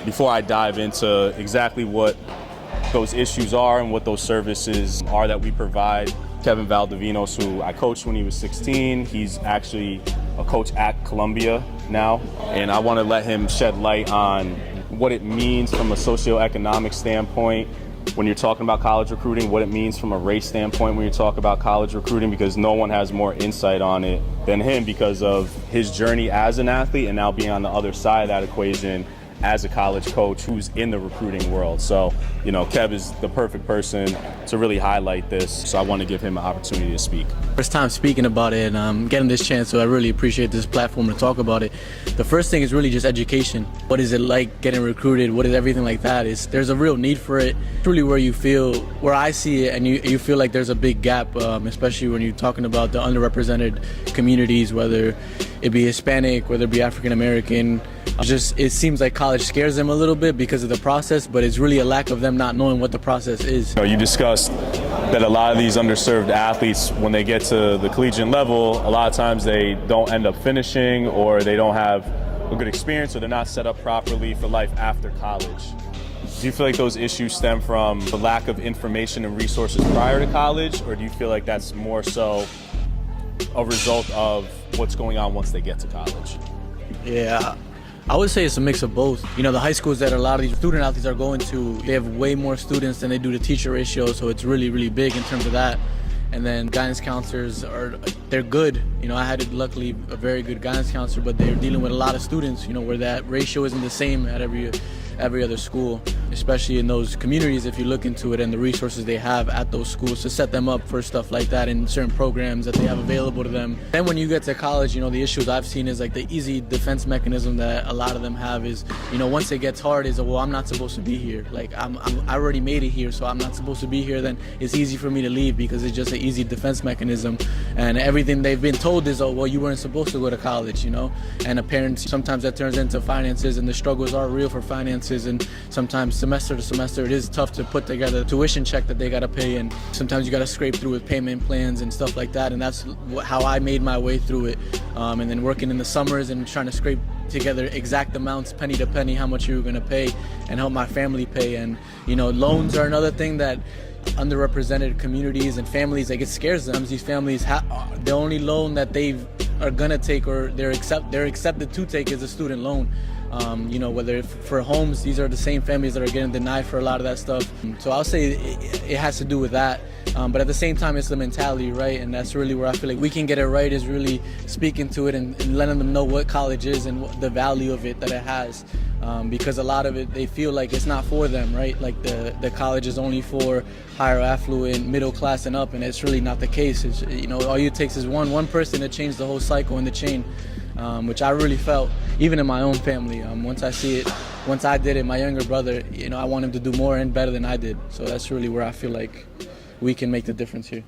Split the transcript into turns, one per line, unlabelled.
Before I dive into exactly what those issues are and what those services are that we provide, Kevin Valdivinos, who I coached when he was 16, he's actually a coach at Columbia now, and I want to let him shed light on what it means from a socioeconomic standpoint when you're talking about college recruiting, what it means from a race standpoint when you talk about college recruiting, because no one has more insight on it than him because of his journey as an athlete and now being on the other side of that equation as a college coach who's in the recruiting world. So, Kev is the perfect person to really highlight this. So I want to give him an opportunity to speak.
First time speaking about it and getting this chance, so I really appreciate this platform to talk about it. The first thing is really just education. What is it like getting recruited? What is everything like that? There's a real need for it. Truly where I see it, and you feel like there's a big gap, especially when you're talking about the underrepresented communities, whether it be Hispanic, whether it be African American. It seems like college scares them a little bit because of the process, but it's really a lack of them not knowing what the process is.
You discussed that a lot of these underserved athletes, when they get to the collegiate level, a lot of times they don't end up finishing, or they don't have a good experience, or they're not set up properly for life after college. Do you feel like those issues stem from the lack of information and resources prior to college, or do you feel like that's more so a result of what's going on once they get to college?
Yeah, I would say it's a mix of both. The high schools that a lot of these student athletes are going to, they have way more students than they do the teacher ratio, so it's really, really big in terms of that. And then guidance counselors they're good. I had luckily a very good guidance counselor, but they're dealing with a lot of students, where that ratio isn't the same at every other school, especially in those communities if you look into it and the resources they have at those schools to set them up for stuff like that in certain programs that they have available to them. Then when you get to college, the issues I've seen is like the easy defense mechanism that a lot of them have is, once it gets hard is, well, I'm not supposed to be here. Like I already made it here, so I'm not supposed to be here. Then it's easy for me to leave because it's just an easy defense mechanism. And everything they've been told is, oh, well, you weren't supposed to go to college, And apparently sometimes that turns into finances, and the struggles are real for finances. And sometimes semester to semester it is tough to put together a tuition check that they got to pay, and sometimes you got to scrape through with payment plans and stuff like that. And that's how I made my way through it, and then working in the summers and trying to scrape together exact amounts, penny to penny, how much you were going to pay and help my family pay. And loans are another thing that underrepresented communities and families, like, it scares them. These families, the only loan that they are going to take, or they're accepted to take, is a student loan. Whether for homes, these are the same families that are getting denied for a lot of that stuff. So I'll say it has to do with that. But at the same time, it's the mentality, right? And that's really where I feel like we can get it right, is really speaking to it and letting them know what college is and what the value of it that it has. Because a lot of it, they feel like it's not for them, right? Like the college is only for higher affluent, middle class and up, and it's really not the case. It's, all it takes is one person to change the whole cycle in the chain. Which I really felt, even in my own family. Once I did it, my younger brother, I want him to do more and better than I did. So that's really where I feel like we can make the difference here.